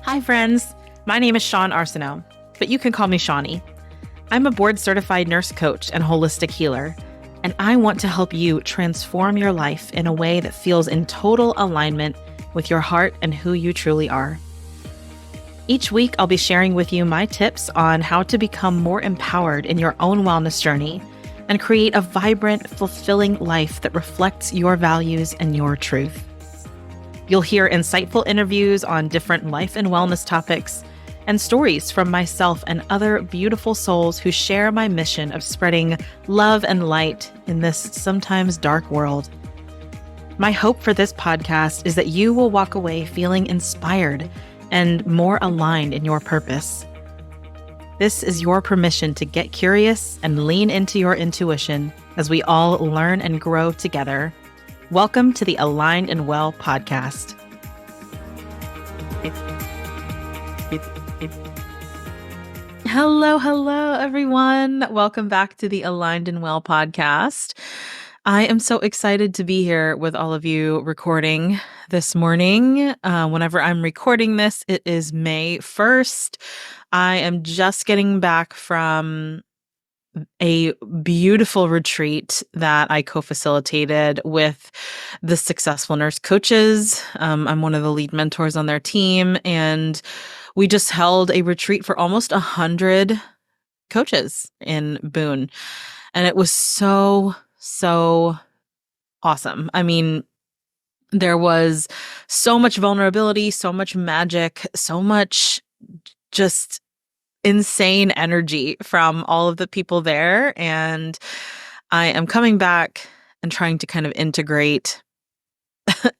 Hi, friends. My name is Shawne Arceneaux, but you can call me Shawne. I'm a board-certified nurse coach and holistic healer, and I want to help you transform your life in a way that feels in total alignment with your heart and who you truly are. Each week, I'll be sharing with you my tips on how to become more empowered in your own wellness journey and create a vibrant, fulfilling life that reflects your values and your truth. You'll hear insightful interviews on different life and wellness topics and stories from myself and other beautiful souls who share my mission of spreading love and light in this sometimes dark world. My hope for this podcast is that you will walk away feeling inspired and more aligned in your purpose. This is your permission to get curious and lean into your intuition as we all learn and grow together. Welcome to the Aligned and Well podcast. Hello, everyone. Welcome back to the Aligned and Well podcast. I am so excited to be here with all of you recording this morning. Whenever I'm recording this, it is May 1st. I am just getting back from a beautiful retreat that I co-facilitated with the Successful Nurse Coaches. I'm one of the lead mentors on their team, and we just held a retreat for almost 100 coaches in Boone. And it was so awesome. I mean, there was so much vulnerability, so much magic, so much just insane energy from all of the people there. And I am coming back and trying to kind of integrate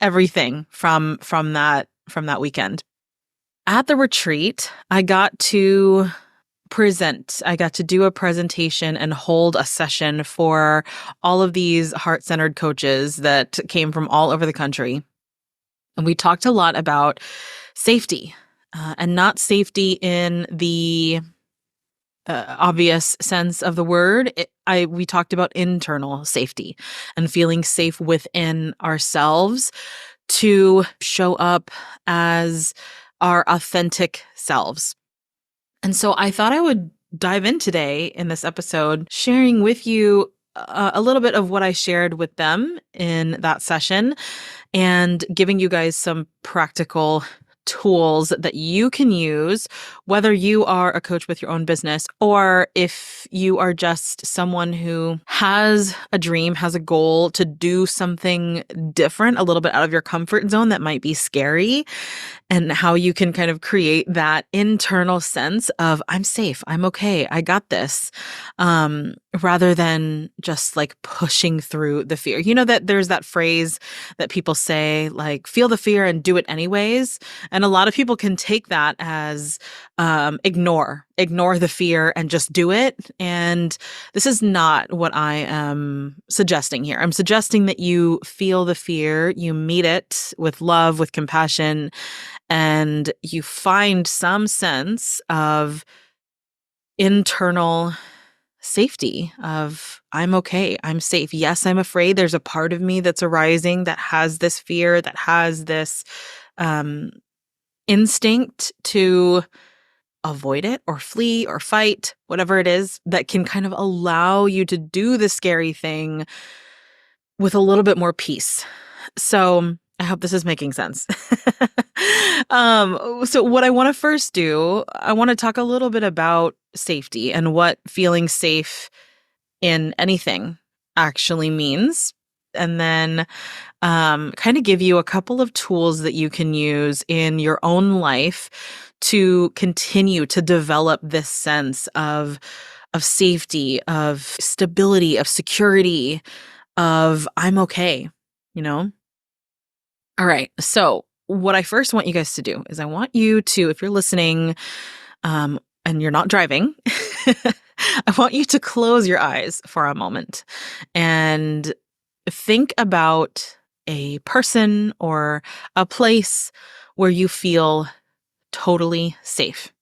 everything from that weekend. At the retreat, I got to present. I got to do a presentation and hold a session for all of these heart-centered coaches that came from all over the country. And we talked a lot about safety. And not safety in the obvious sense of the word. We talked about internal safety and feeling safe within ourselves to show up as our authentic selves. And so I thought I would dive in today in this episode, sharing with you a little bit of what I shared with them in that session and giving you guys some practical tools that you can use, whether you are a coach with your own business or if you are just someone who has a dream, has a goal to do something different, a little bit out of your comfort zone that might be scary, and how you can kind of create that internal sense of I'm safe, I'm okay, I got this, rather than just like pushing through the fear. You know that there's that phrase that people say, like, feel the fear and do it anyways. And a lot of people can take that as ignore the fear and just do it. And this is not what I am suggesting here. I'm suggesting that you feel the fear, you meet it with love, with compassion, and you find some sense of internal safety of I'm okay, I'm safe. Yes, I'm afraid. There's a part of me that's arising that has this fear, that has this instinct to avoid it or flee or fight, whatever it is that can kind of allow you to do the scary thing with a little bit more peace. So I hope this is making sense. So what I want to first do, I want to talk a little bit about safety and what feeling safe in anything actually means. And then kind of give you a couple of tools that you can use in your own life to continue to develop this sense of safety, of stability, of security, of I'm okay, you know? All right. So what I first want you guys to do is I want you to, if you're listening and you're not driving, I want you to close your eyes for a moment and think about a person or a place where you feel totally safe,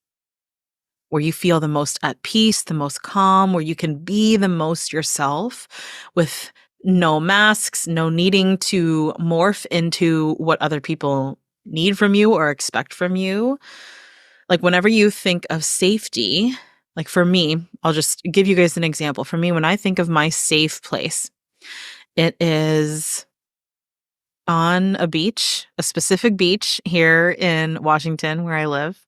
where you feel the most at peace, the most calm, where you can be the most yourself with no masks, no needing to morph into what other people need from you or expect from you. Like whenever you think of safety, like for me, I'll just give you guys an example. For me, when I think of my safe place, it is on a beach, a specific beach here in Washington where I live.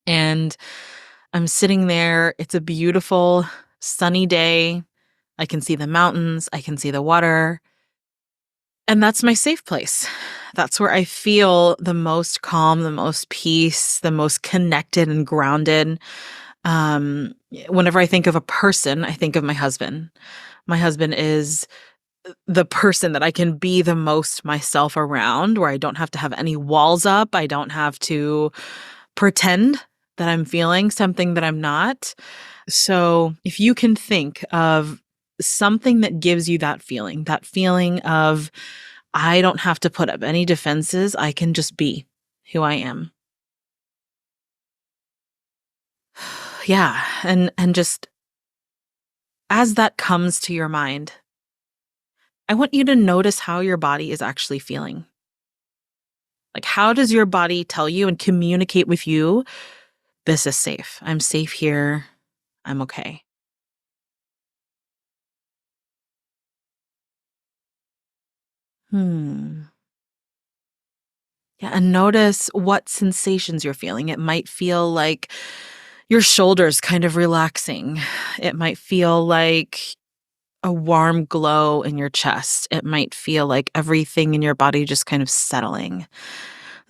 And I'm sitting there. It's a beautiful sunny day. I can see the mountains, I can see the water. And that's my safe place. That's where I feel the most calm, the most peace, the most connected and grounded. Whenever I think of a person, I think of my husband. My husband is the person that I can be the most myself around, where I don't have to have any walls up. I don't have to pretend that I'm feeling something that I'm not. So if you can think of something that gives you that feeling of, I don't have to put up any defenses, I can just be who I am. Yeah. And just as that comes to your mind, I want you to notice how your body is actually feeling. Like, how does your body tell you and communicate with you, this is safe? I'm safe here. I'm okay. Hmm. Yeah, and notice what sensations you're feeling. It might feel like your shoulders kind of relaxing. It might feel like a warm glow in your chest. It might feel like everything in your body just kind of settling.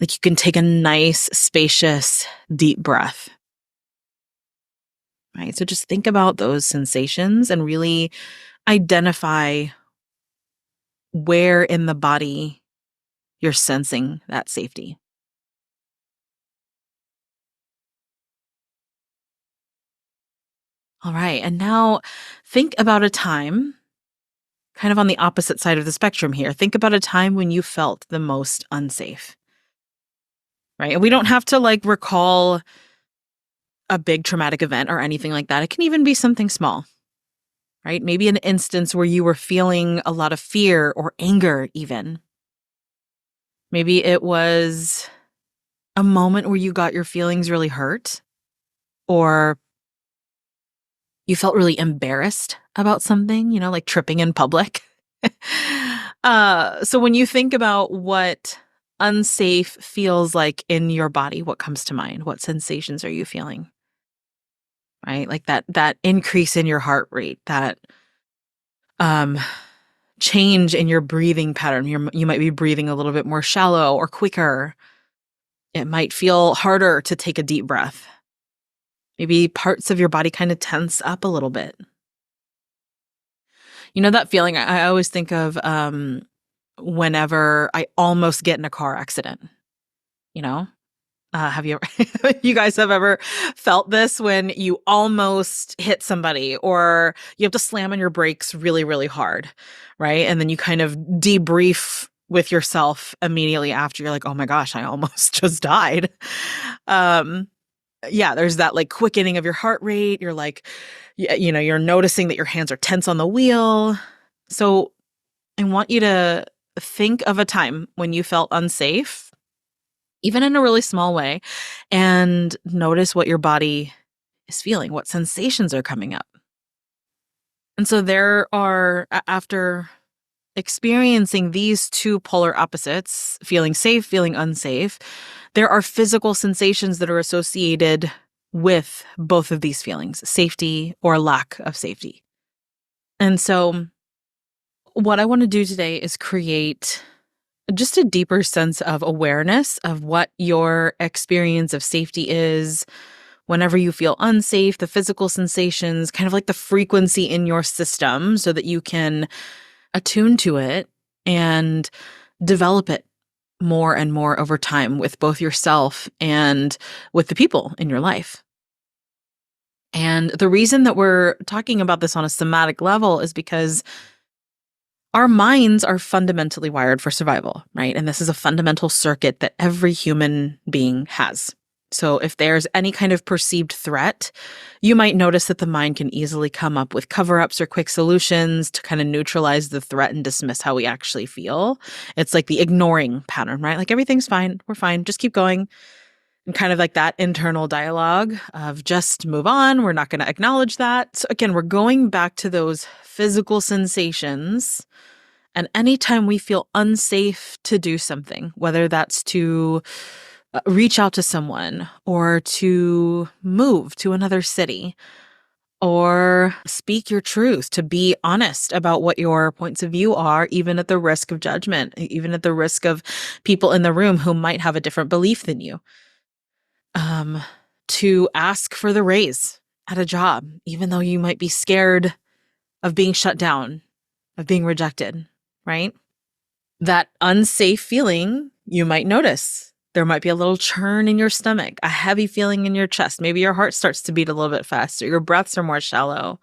Like you can take a nice, spacious, deep breath, right? So just think about those sensations and really identify where in the body you're sensing that safety. All right. And now think about a time, kind of on the opposite side of the spectrum here. Think about a time when you felt the most unsafe, right? And we don't have to like recall a big traumatic event or anything like that. It can even be something small, right? Maybe an instance where you were feeling a lot of fear or anger, even. Maybe it was a moment where you got your feelings really hurt, or you felt really embarrassed about something, like tripping in public. So when you think about what unsafe feels like in your body, what comes to mind? What sensations are you feeling? Right? Like that increase in your heart rate, that um change in your breathing pattern. You might be breathing a little bit more shallow or quicker. It might feel harder to take a deep breath. Maybe parts of your body kind of tense up a little bit. You know that feeling I always think of whenever I almost get in a car accident, you know? Have you ever, you guys have ever felt this when you almost hit somebody or you have to slam on your brakes really, really hard, right? And then you kind of debrief with yourself immediately after. You're like, oh my gosh, I almost just died. Um, yeah, there's that like quickening of your heart rate. You're like, you're noticing that your hands are tense on the wheel. So I want you to think of a time when you felt unsafe, even in a really small way, and notice what your body is feeling, what sensations are coming up. And so there are, after experiencing these two polar opposites, feeling safe, feeling unsafe, there are physical sensations that are associated with both of these feelings, safety or lack of safety. And so what I want to do today is create just a deeper sense of awareness of what your experience of safety is whenever you feel unsafe, the physical sensations, kind of like the frequency in your system so that you can attune to it and develop it more and more over time with both yourself and with the people in your life. And the reason that we're talking about this on a somatic level is because our minds are fundamentally wired for survival, right? And this is a fundamental circuit that every human being has. So if there's any kind of perceived threat, you might notice that the mind can easily come up with cover-ups or quick solutions to kind of neutralize the threat and dismiss how we actually feel. It's like the ignoring pattern, right? Like everything's fine, we're fine, just keep going. And kind of like that internal dialogue of just move on, we're not going to acknowledge that. So again, we're going back to those physical sensations. And anytime we feel unsafe to do something, whether that's to reach out to someone or to move to another city or speak your truth, to be honest about what your points of view are, even at the risk of judgment, even at the risk of people in the room who might have a different belief than you. To ask for the raise at a job, even though you might be scared of being shut down, of being rejected, right? That unsafe feeling you might notice. There might be a little churn in your stomach, a heavy feeling in your chest. Maybe your heart starts to beat a little bit faster. Your breaths are more shallow.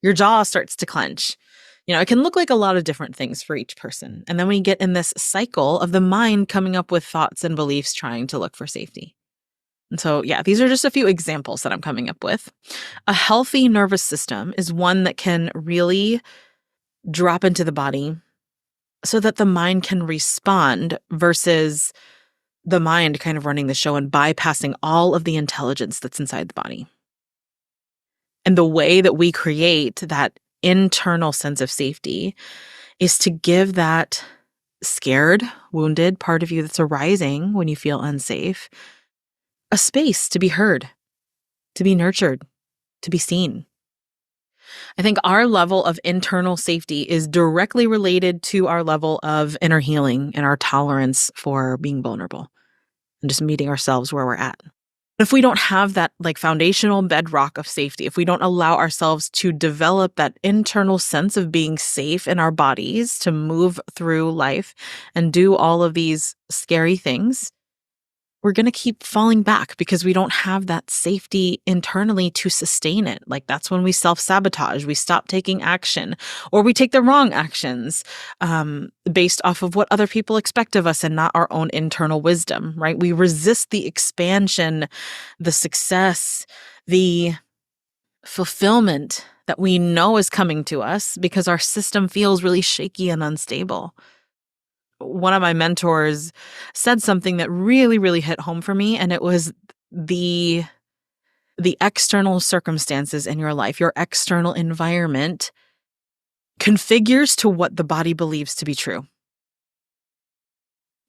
Your jaw starts to clench. It can look like a lot of different things for each person. And then we get in this cycle of the mind coming up with thoughts and beliefs trying to look for safety. And so, yeah, these are just a few examples that I'm coming up with. A healthy nervous system is one that can really drop into the body so that the mind can respond versus the mind kind of running the show and bypassing all of the intelligence that's inside the body. And the way that we create that internal sense of safety is to give that scared, wounded part of you that's arising when you feel unsafe a space to be heard, to be nurtured, to be seen. I think our level of internal safety is directly related to our level of inner healing and our tolerance for being vulnerable and just meeting ourselves where we're at. If we don't have that like foundational bedrock of safety, if we don't allow ourselves to develop that internal sense of being safe in our bodies to move through life and do all of these scary things, we're going to keep falling back because we don't have that safety internally to sustain it. Like that's when we self-sabotage, we stop taking action, or we take the wrong actions based off of what other people expect of us and not our own internal wisdom, right? We resist the expansion, the success, the fulfillment that we know is coming to us because our system feels really shaky and unstable. One of my mentors said something that really, really hit home for me, and it was the external circumstances in your life, your external environment configures to what the body believes to be true.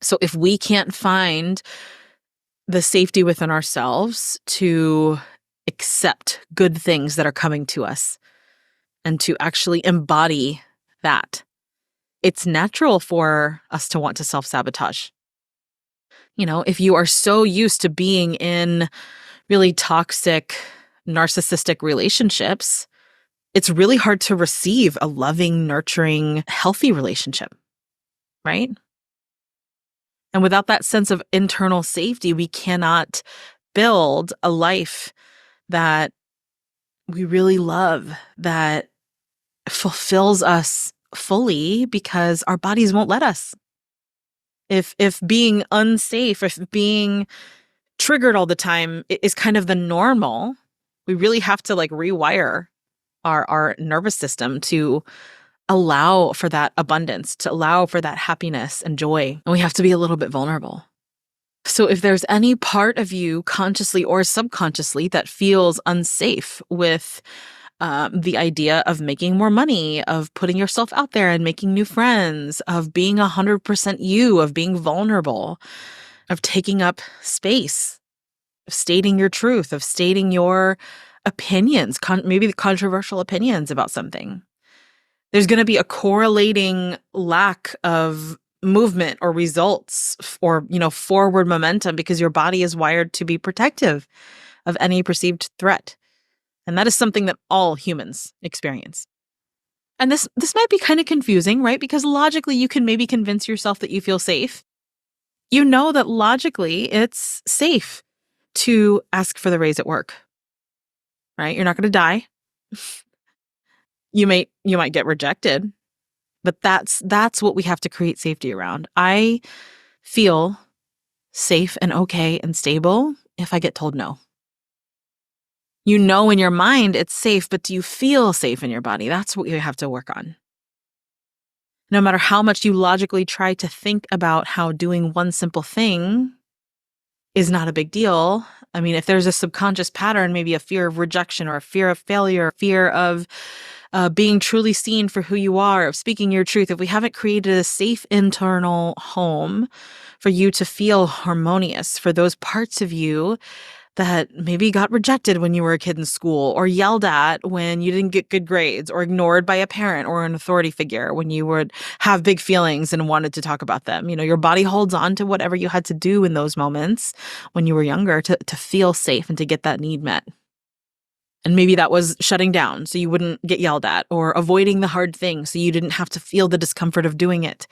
So if we can't find the safety within ourselves to accept good things that are coming to us and to actually embody that, it's natural for us to want to self-sabotage. If you are so used to being in really toxic, narcissistic relationships, it's really hard to receive a loving, nurturing, healthy relationship, right? And without that sense of internal safety, we cannot build a life that we really love, that fulfills us fully because our bodies won't let us. If being unsafe, if being triggered all the time is kind of the normal, we really have to like rewire our nervous system to allow for that abundance, to allow for that happiness and joy. And we have to be a little bit vulnerable. So if there's any part of you consciously or subconsciously that feels unsafe with the idea of making more money, of putting yourself out there and making new friends, of being 100% you, of being vulnerable, of taking up space, of stating your truth, of stating your opinions, maybe the controversial opinions about something, there's going to be a correlating lack of movement or results or, forward momentum because your body is wired to be protective of any perceived threat. And that is something that all humans experience. And this might be kind of confusing, right? Because logically, you can maybe convince yourself that you feel safe. You know that logically, it's safe to ask for the raise at work, right? You're not going to die. You might get rejected, but that's what we have to create safety around. I feel safe and okay and stable if I get told no? You know in your mind it's safe, but do you feel safe in your body? That's what you have to work on. No matter how much you logically try to think about how doing one simple thing is not a big deal. I mean, if there's a subconscious pattern, maybe a fear of rejection or a fear of failure, fear of being truly seen for who you are, of speaking your truth, if we haven't created a safe internal home for you to feel harmonious, for those parts of you that maybe got rejected when you were a kid in school, or yelled at when you didn't get good grades, or ignored by a parent or an authority figure when you would have big feelings and wanted to talk about them. Your body holds on to whatever you had to do in those moments when you were younger to feel safe and to get that need met. And maybe that was shutting down so you wouldn't get yelled at, or avoiding the hard thing so you didn't have to feel the discomfort of doing it,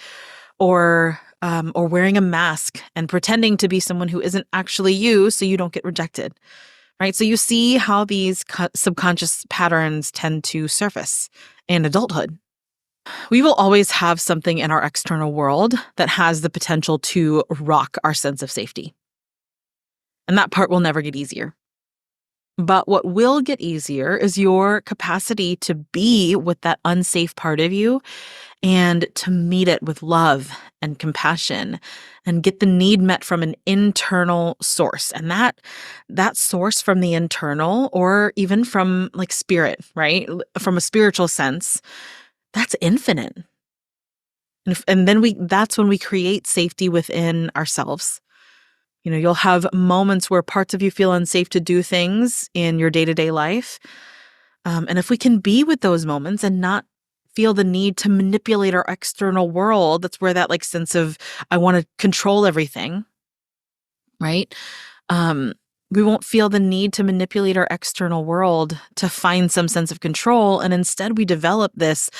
or wearing a mask and pretending to be someone who isn't actually you so you don't get rejected, right? So you see how these subconscious patterns tend to surface in adulthood. We will always have something in our external world that has the potential to rock our sense of safety. And that part will never get easier. But what will get easier is your capacity to be with that unsafe part of you and to meet it with love and compassion and get the need met from an internal source. And that source from the internal, or even from like spirit, right? From a spiritual sense, that's infinite. And then that's when we create safety within ourselves. You'll have moments where parts of you feel unsafe to do things in your day-to-day life. And if we can be with those moments and not feel the need to manipulate our external world, that's where that sense of, I want to control everything, right? We won't feel the need to manipulate our external world to find some sense of control. And instead we develop this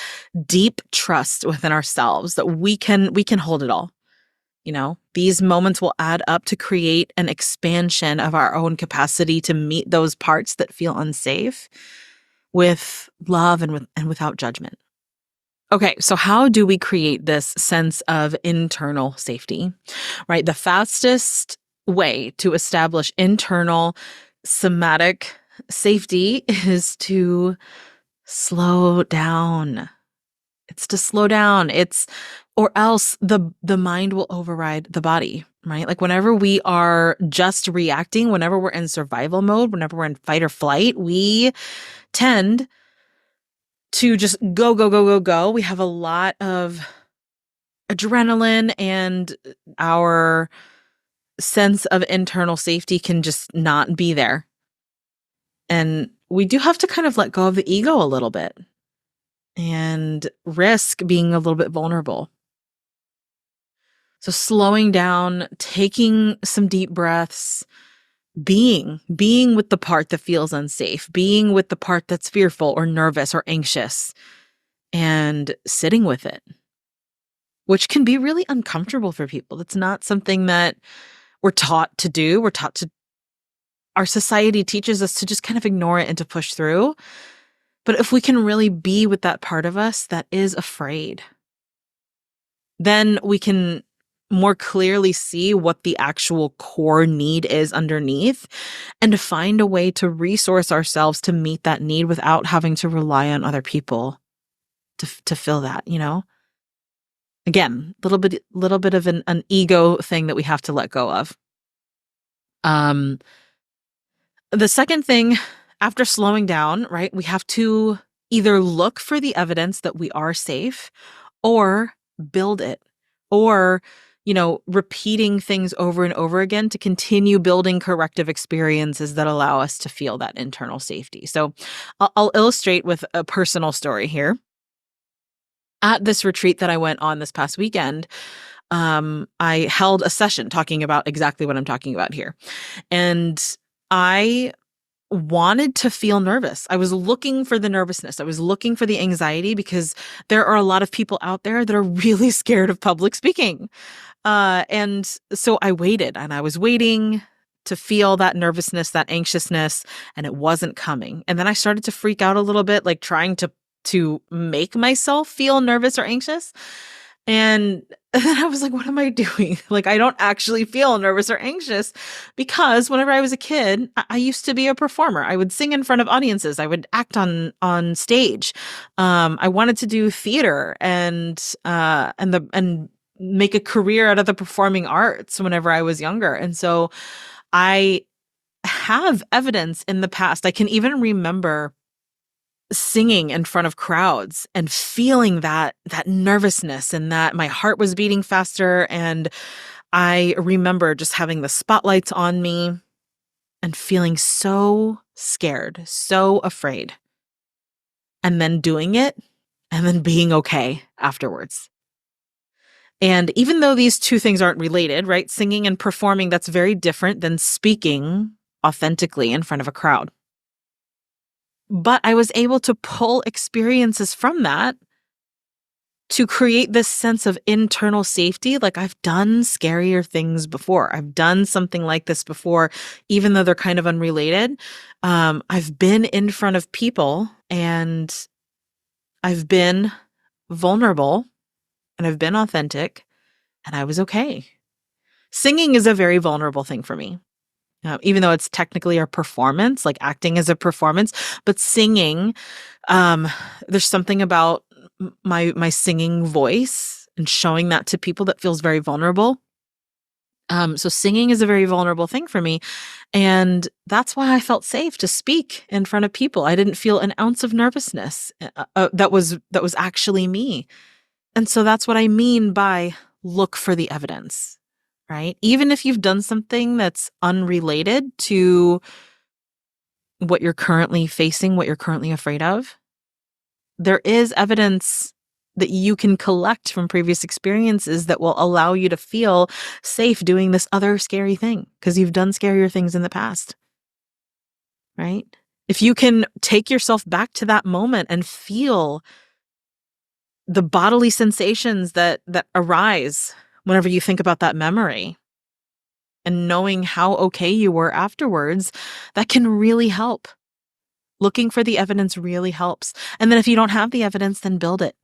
deep trust within ourselves that we can hold it all. These moments will add up to create an expansion of our own capacity to meet those parts that feel unsafe with love and without judgment. Okay, so how do we create this sense of internal safety, right? The fastest way to establish internal somatic safety is to slow down. It's to slow down. Or else the mind will override the body, right? Like whenever we are just reacting, whenever we're in survival mode, whenever we're in fight or flight, we tend to just go, go, go, go, go. We have a lot of adrenaline, and our sense of internal safety can just not be there. And we do have to kind of let go of the ego a little bit and risk being a little bit vulnerable. So slowing down, taking some deep breaths, being with the part that feels unsafe, being with the part that's fearful or nervous or anxious, and sitting with it, which can be really uncomfortable for people. That's not something that we're taught to do. Our society teaches us to just kind of ignore it and to push through. But if we can really be with that part of us that is afraid, then we can more clearly see what the actual core need is underneath, and to find a way to resource ourselves to meet that need without having to rely on other people to fill that, Again, little bit of an ego thing that we have to let go of. The second thing, after slowing down, right, we have to either look for the evidence that we are safe, or build it, or repeating things over and over again to continue building corrective experiences that allow us to feel that internal safety. So I'll illustrate with a personal story here. At this retreat that I went on this past weekend, I held a session talking about exactly what I'm talking about here. And I wanted to feel nervous. I was looking for the nervousness. I was looking for the anxiety, because there are a lot of people out there that are really scared of public speaking. And so I waited, and I was waiting to feel that nervousness, that anxiousness, and it wasn't coming. And then I started to freak out a little bit, like trying to make myself feel nervous or anxious. And then I was like, what am I doing? Like, I don't actually feel nervous or anxious because whenever I was a kid, I used to be a performer. I would sing in front of audiences. I would act on stage. I wanted to do theater and make a career out of the performing arts whenever I was younger. And so I have evidence in the past. I can even remember singing in front of crowds and feeling that nervousness and that my heart was beating faster. And I remember just having the spotlights on me and feeling so scared, so afraid, and then doing it and then being okay afterwards. And even though these two things aren't related, right? Singing and performing, that's very different than speaking authentically in front of a crowd. But I was able to pull experiences from that to create this sense of internal safety. Like, I've done scarier things before. I've done something like this before, even though they're kind of unrelated. I've been in front of people and I've been vulnerable and I've been authentic and I was okay. Singing is a very vulnerable thing for me. Even though it's technically a performance, like acting is a performance, but singing, there's something about my singing voice and showing that to people that feels very vulnerable. So singing is a very vulnerable thing for me, and that's why I felt safe to speak in front of people. I didn't feel an ounce of nervousness that was actually me, and so that's what I mean by look for the evidence. Right? Even if you've done something that's unrelated to what you're currently facing, what you're currently afraid of, there is evidence that you can collect from previous experiences that will allow you to feel safe doing this other scary thing because you've done scarier things in the past, right? If you can take yourself back to that moment and feel the bodily sensations that arise whenever you think about that memory, and knowing how okay you were afterwards, that can really help. Looking for the evidence really helps. And then if you don't have the evidence, then build it,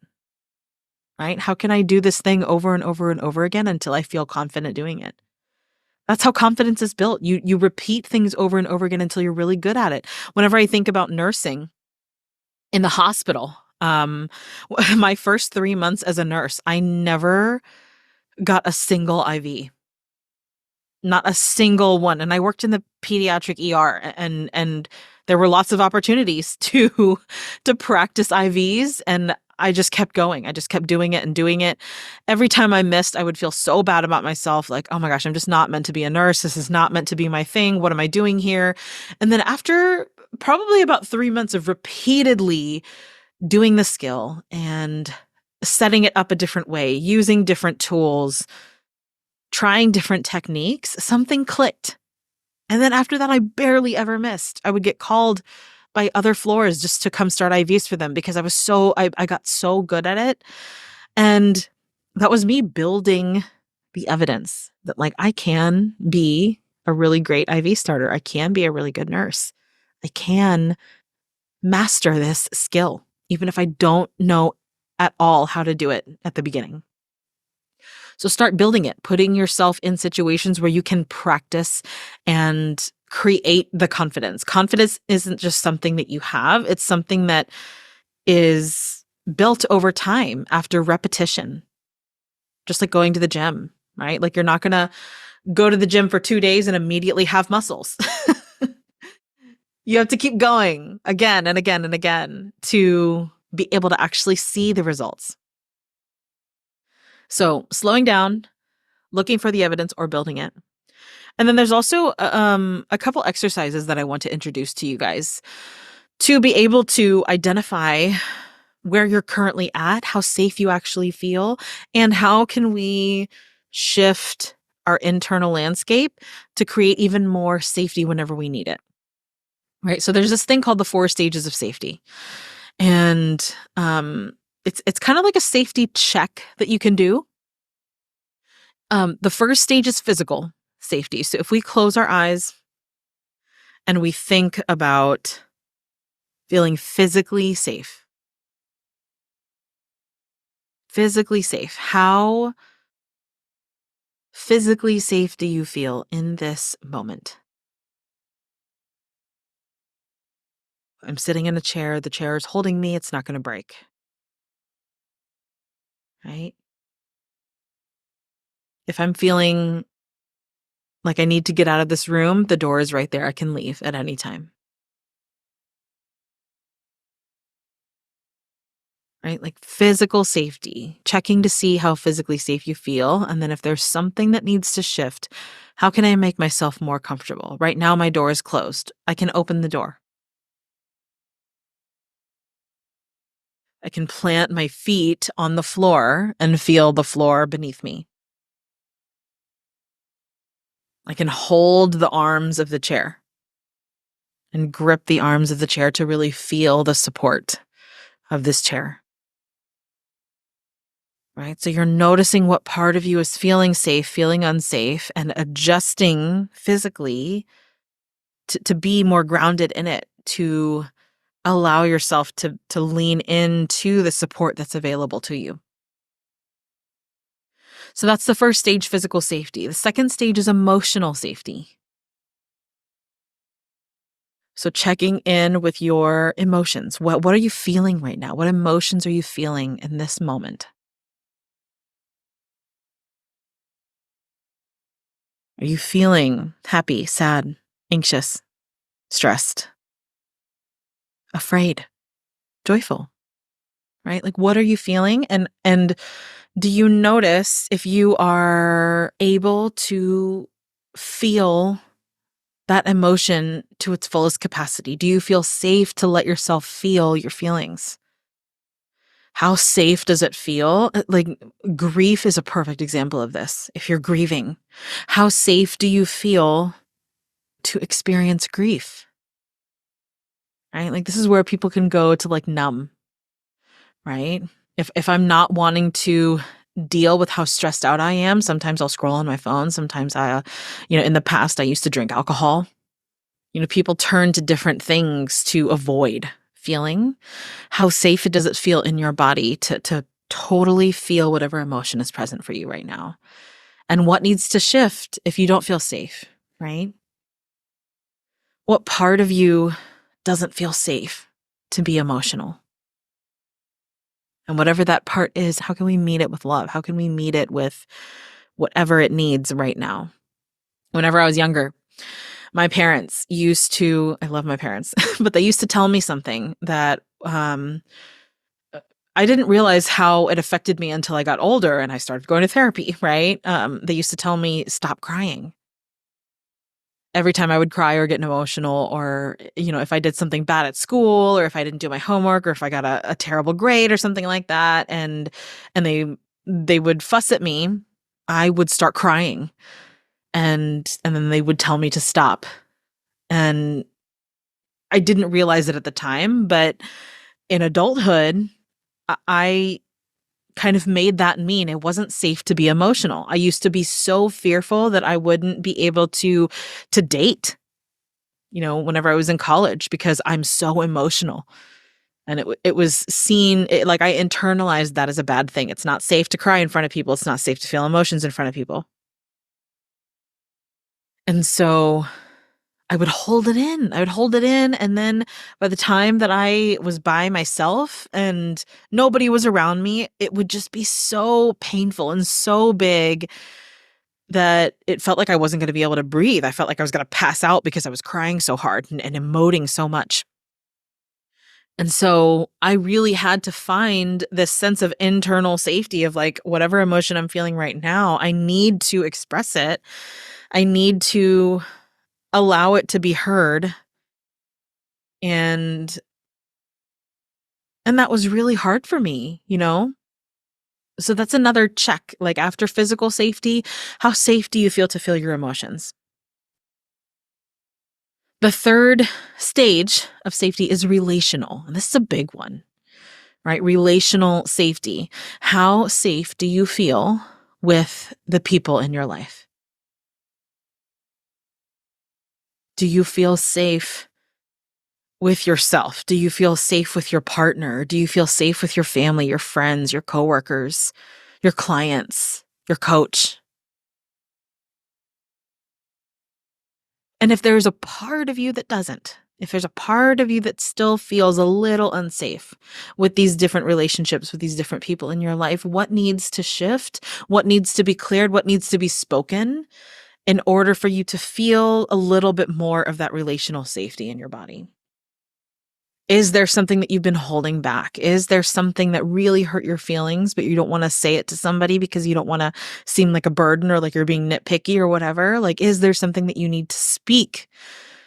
right? How can I do this thing over and over and over again until I feel confident doing it? That's how confidence is built. You repeat things over and over again until you're really good at it. Whenever I think about nursing in the hospital, my first 3 months as a nurse, I never got a single IV. Not a single one. And I worked in the pediatric ER and there were lots of opportunities to practice IVs, and I just kept going. I just kept doing it and doing it. Every time I missed, I would feel so bad about myself, like, oh my gosh, I'm just not meant to be a nurse. This is not meant to be my thing. What am I doing here? And then after probably about 3 months of repeatedly doing the skill and setting it up a different way, using different tools, trying different techniques, something clicked. And then after that, I barely ever missed. I would get called by other floors just to come start IVs for them because I got so good at it. And that was me building the evidence that, like, I can be a really great IV starter. I can be a really good nurse. I can master this skill, even if I don't know at all how to do it at the beginning. So start building it, putting yourself in situations where you can practice and create the confidence. Confidence isn't just something that you have, it's something that is built over time after repetition. Just like going to the gym, right? Like, you're not going to go to the gym for 2 days and immediately have muscles. You have to keep going again and again and again to be able to actually see the results. So slowing down, looking for the evidence, or building it. And then there's also a couple exercises that I want to introduce to you guys to be able to identify where you're currently at, how safe you actually feel, and how can we shift our internal landscape to create even more safety whenever we need it. Right? So there's this thing called the 4 stages of safety. And it's kind of like a safety check that you can do. The first stage is physical safety. So if we close our eyes and we think about feeling physically safe, physically safe. How physically safe do you feel in this moment? I'm sitting in a chair. The chair is holding me. It's not going to break, right? If I'm feeling like I need to get out of this room, the door is right there. I can leave at any time, right? Like physical safety, checking to see how physically safe you feel. And then if there's something that needs to shift, how can I make myself more comfortable? Right now, my door is closed. I can open the door. I can plant my feet on the floor and feel the floor beneath me. I can hold the arms of the chair and grip the arms of the chair to really feel the support of this chair, right? So you're noticing what part of you is feeling safe, feeling unsafe, and adjusting physically to be more grounded in it, to allow yourself to lean into the support that's available to you. So that's the first stage, physical safety. The second stage is emotional safety. So checking in with your emotions. What are you feeling right now? What emotions are you feeling in this moment? Are you feeling happy, sad, anxious, stressed, afraid, joyful? Right? Like what are you feeling? And do you notice if you are able to feel that emotion to its fullest capacity? Do you feel safe to let yourself feel your feelings? How safe does it feel? Like grief is a perfect example of this. If you're grieving, how safe do you feel to experience grief? Right? Like this is where people can go to like numb, right? If I'm not wanting to deal with how stressed out I am, sometimes I'll scroll on my phone. Sometimes in the past I used to drink alcohol. People turn to different things to avoid feeling. How safe does it feel in your body to totally feel whatever emotion is present for you right now? And what needs to shift if you don't feel safe, right? What part of you doesn't feel safe to be emotional? And whatever that part is, how can we meet it with love? How can we meet it with whatever it needs right now? Whenever I was younger, my parents used to, I love my parents, but they used to tell me something that I didn't realize how it affected me until I got older and I started going to therapy, right? They used to tell me, stop crying. Every time I would cry or get emotional, or, if I did something bad at school, or if I didn't do my homework, or if I got a terrible grade or something like that, and they would fuss at me, I would start crying. And then they would tell me to stop. And I didn't realize it at the time, but in adulthood, I kind of made that mean it wasn't safe to be emotional. I used to be so fearful that I wouldn't be able to date, whenever I was in college, because I'm so emotional. And it was like I internalized that as a bad thing. It's not safe to cry in front of people. It's not safe to feel emotions in front of people. And so I would hold it in. I would hold it in. And then by the time that I was by myself and nobody was around me, it would just be so painful and so big that it felt like I wasn't going to be able to breathe. I felt like I was going to pass out because I was crying so hard and emoting so much. And so I really had to find this sense of internal safety of like, whatever emotion I'm feeling right now, I need to express it. I need to allow it to be heard. And that was really hard for me, So that's another check. Like after physical safety, how safe do you feel to feel your emotions? The third stage of safety is relational. And this is a big one, right? Relational safety. How safe do you feel with the people in your life? Do you feel safe with yourself? Do you feel safe with your partner? Do you feel safe with your family, your friends, your coworkers, your clients, your coach? And if there's a part of you that doesn't, if there's a part of you that still feels a little unsafe with these different relationships, with these different people in your life, what needs to shift? What needs to be cleared? What needs to be spoken in order for you to feel a little bit more of that relational safety in your body? Is there something that you've been holding back? Is there something that really hurt your feelings, but you don't want to say it to somebody because you don't want to seem like a burden or like you're being nitpicky or whatever? Like, is there something that you need to speak,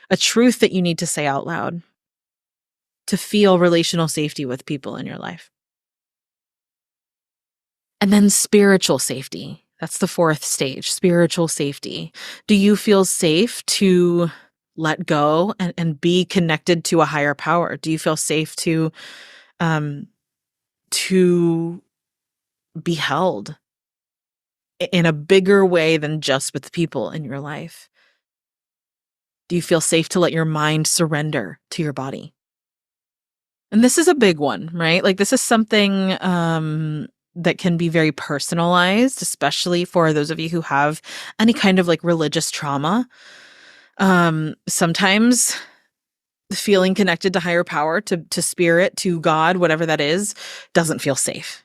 a truth that you need to say out loud to feel relational safety with people in your life? And then spiritual safety. That's the fourth stage, spiritual safety. Do you feel safe to let go and be connected to a higher power? Do you feel safe um, to be held in a bigger way than just with the people in your life? Do you feel safe to let your mind surrender to your body? And this is a big one, right? Like this is something that can be very personalized, especially for those of you who have any kind of like religious trauma. Sometimes feeling connected to higher power, to spirit, to God, whatever that is, doesn't feel safe.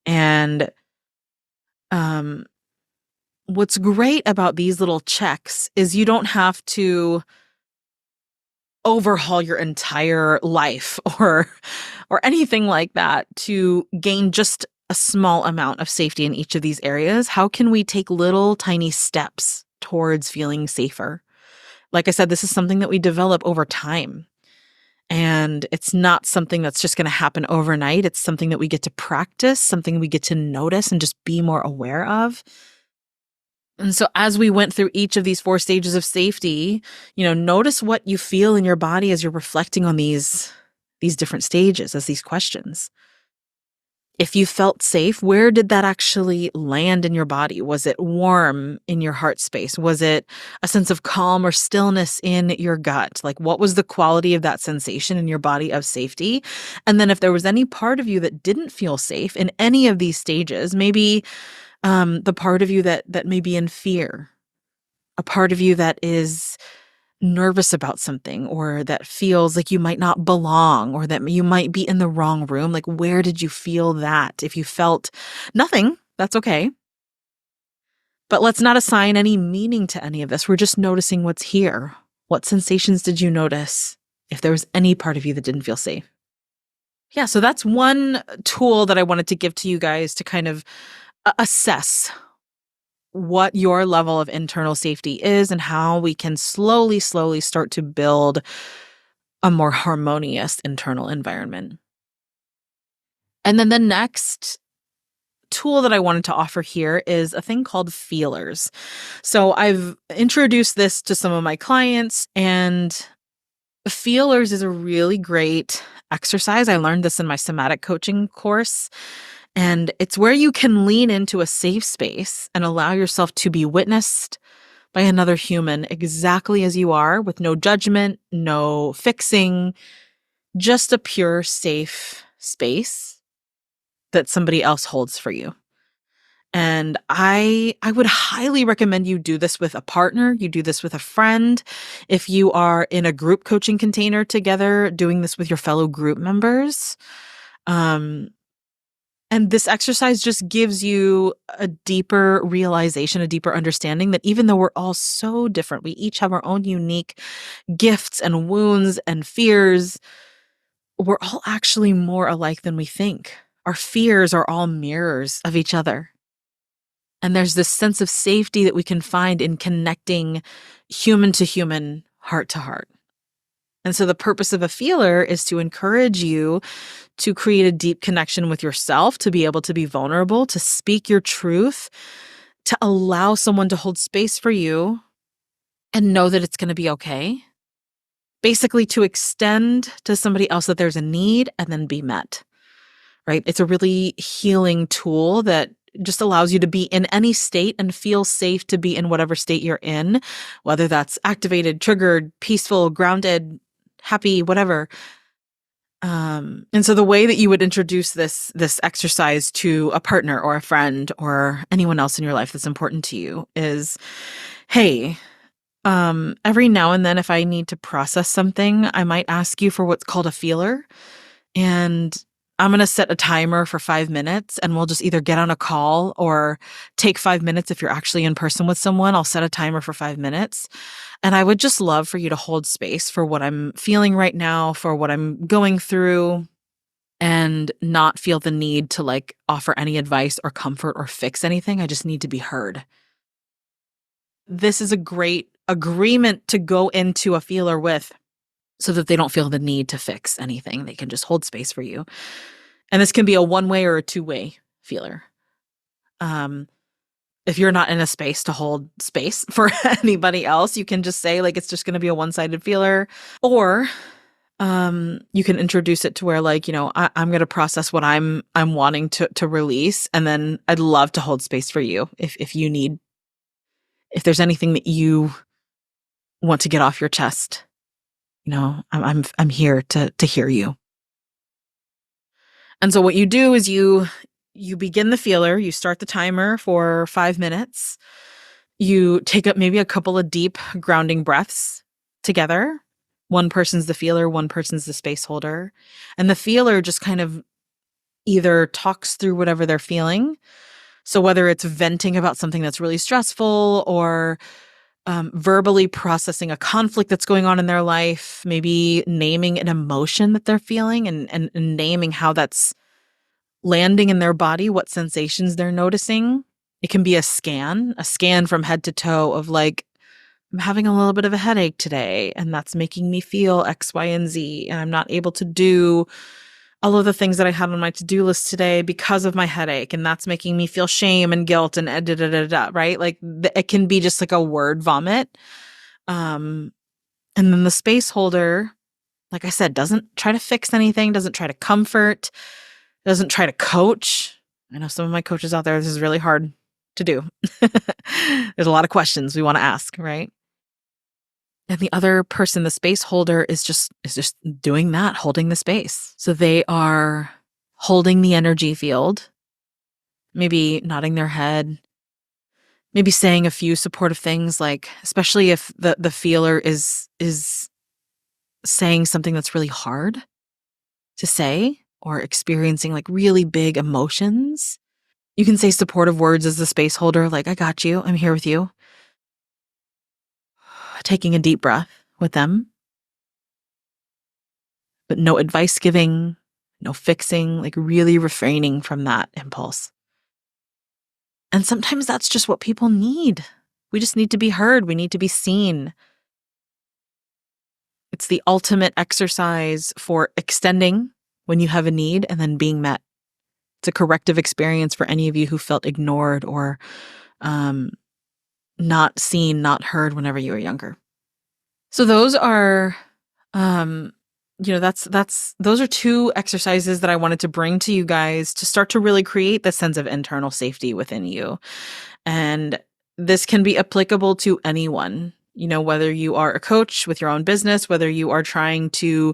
And what's great about these little checks is you don't have to overhaul your entire life or anything like that to gain just a small amount of safety in each of these areas. How can we take little tiny steps towards feeling safer? Like I said, this is something that we develop over time. And it's not something that's just going to happen overnight. It's something that we get to practice, something we get to notice and just be more aware of. And so as we went through each of these four stages of safety, notice what you feel in your body as you're reflecting on these different stages, as these questions. If you felt safe, where did that actually land in your body? Was it warm in your heart space? Was it a sense of calm or stillness in your gut? Like, what was the quality of that sensation in your body of safety? And then if there was any part of you that didn't feel safe in any of these stages, maybe the part of you that may be in fear, a part of you that is nervous about something, or that feels like you might not belong, or that you might be in the wrong room. Like, where did you feel that? If you felt nothing, that's okay. But let's not assign any meaning to any of this. We're just noticing what's here. What sensations did you notice if there was any part of you that didn't feel safe? Yeah, so that's one tool that I wanted to give to you guys to kind of assess what your level of internal safety is and how we can slowly start to build a more harmonious internal environment. And then the next tool that I wanted to offer here is a thing called feelers. So I've introduced this to some of my clients, and feelers is a really great exercise. I learned this in my somatic coaching course. And it's where you can lean into a safe space and allow yourself to be witnessed by another human exactly as you are, with no judgment, no fixing, just a pure, safe space that somebody else holds for you. And I would highly recommend you do this with a partner. You do this with a friend. If you are in a group coaching container together, doing this with your fellow group members. And this exercise just gives you a deeper realization, a deeper understanding that even though we're all so different, we each have our own unique gifts and wounds and fears, we're all actually more alike than we think. Our fears are all mirrors of each other. And there's this sense of safety that we can find in connecting human to human, heart to heart. And so the purpose of a feeler is to encourage you to create a deep connection with yourself, to be able to be vulnerable, to speak your truth, to allow someone to hold space for you and know that it's going to be okay. Basically, to extend to somebody else that there's a need and then be met, right? It's a really healing tool that just allows you to be in any state and feel safe to be in whatever state you're in, whether that's activated, triggered, peaceful, grounded, happy, whatever. And so the way that you would introduce this exercise to a partner or a friend or anyone else in your life that's important to you is, hey, every now and then if I need to process something, I might ask you for what's called a feeler. And I'm going to set a timer for 5 minutes and we'll just either get on a call or take 5 minutes if you're actually in person with someone. I'll set a timer for 5 minutes. And I would just love for you to hold space for what I'm feeling right now, for what I'm going through, and not feel the need to like offer any advice or comfort or fix anything. I just need to be heard. This is a great agreement to go into a feeler with so that they don't feel the need to fix anything. They can just hold space for you. And this can be a one-way or a two-way feeler. If you're not in a space to hold space for anybody else, you can just say like it's just going to be a one-sided feeler. Or you can introduce it to where like, I'm going to process what I'm wanting to release, and then I'd love to hold space for you if you need, if there's anything that you want to get off your chest. I'm here to hear you. And so what you do is you begin the feeler, you start the timer for 5 minutes. You take up maybe a couple of deep grounding breaths together. One person's the feeler, one person's the space holder. And the feeler just kind of either talks through whatever they're feeling. So whether it's venting about something that's really stressful or verbally processing a conflict that's going on in their life, maybe naming an emotion that they're feeling and naming how that's landing in their body, what sensations they're noticing. It can be a scan from head to toe of like, I'm having a little bit of a headache today, and that's making me feel X, Y, and Z, and I'm not able to do all of the things that I had on my to-do list today because of my headache, and that's making me feel shame and guilt and right? Like it can be just like a word vomit. And then the space holder, like I said, doesn't try to fix anything, doesn't try to comfort, doesn't try to coach. I know some of my coaches out there, this is really hard to do. There's a lot of questions we want to ask, right? And the other person, the space holder, is just doing that, holding the space. So they are holding the energy field, maybe nodding their head, maybe saying a few supportive things, like especially if the feeler is saying something that's really hard to say or experiencing like really big emotions. You can say supportive words as the space holder, like, I got you, I'm here with you. Taking a deep breath with them. But no advice giving, no fixing, like really refraining from that impulse. And sometimes that's just what people need. We just need to be heard. We need to be seen. It's the ultimate exercise for extending when you have a need and then being met. It's a corrective experience for any of you who felt ignored or not seen, not heard whenever you were younger. So those are, those are 2 exercises that I wanted to bring to you guys to start to really create the sense of internal safety within you. And this can be applicable to anyone, whether you are a coach with your own business, whether you are trying to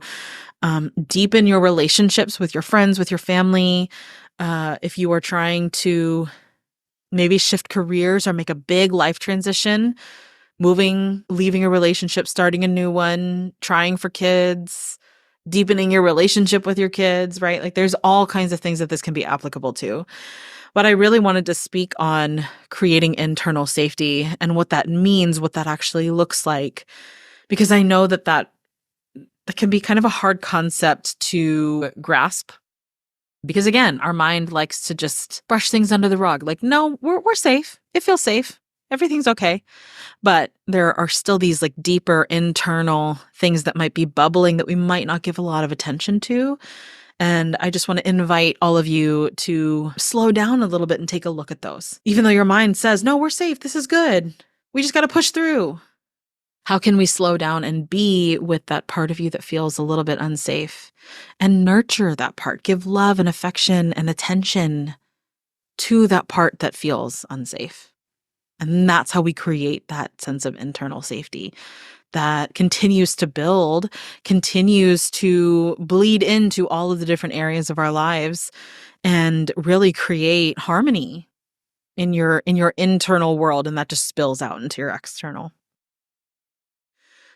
deepen your relationships with your friends, with your family, if you are trying to maybe shift careers or make a big life transition, moving, leaving a relationship, starting a new one, trying for kids, deepening your relationship with your kids, right? Like there's all kinds of things that this can be applicable to. But I really wanted to speak on creating internal safety and what that means, what that actually looks like, because I know that can be kind of a hard concept to grasp. Because again, our mind likes to just brush things under the rug. Like, no, we're safe. It feels safe. Everything's okay. But there are still these like deeper internal things that might be bubbling that we might not give a lot of attention to. And I just want to invite all of you to slow down a little bit and take a look at those. Even though your mind says, no, we're safe. This is good. We just got to push through. How can we slow down and be with that part of you that feels a little bit unsafe and nurture that part? Give love and affection and attention to that part that feels unsafe. And that's how we create that sense of internal safety that continues to build, continues to bleed into all of the different areas of our lives and really create harmony in your internal world, and that just spills out into your external.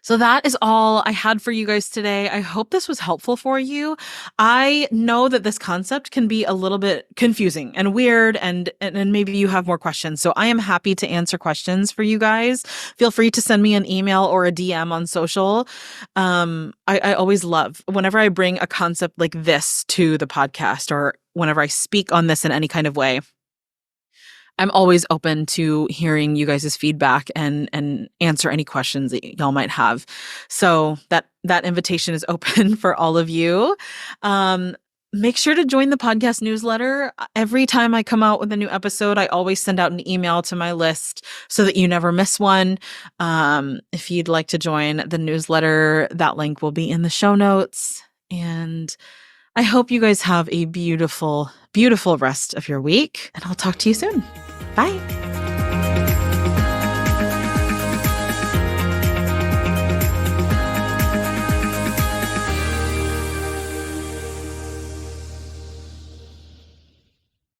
So that is all I had for you guys today. I hope this was helpful for you. I know that this concept can be a little bit confusing and weird, and maybe you have more questions. So I am happy to answer questions for you guys. Feel free to send me an email or a DM on social. I always love whenever I bring a concept like this to the podcast or whenever I speak on this in any kind of way. I'm always open to hearing you guys' feedback and answer any questions that y'all might have. So that invitation is open for all of you. Um, Make sure to join the podcast newsletter. Every time I come out with a new episode, I always send out an email to my list so that you never miss one. If you'd like to join the newsletter, that link will be in the show notes. And I hope you guys have a beautiful, beautiful rest of your week, and I'll talk to you soon. Bye.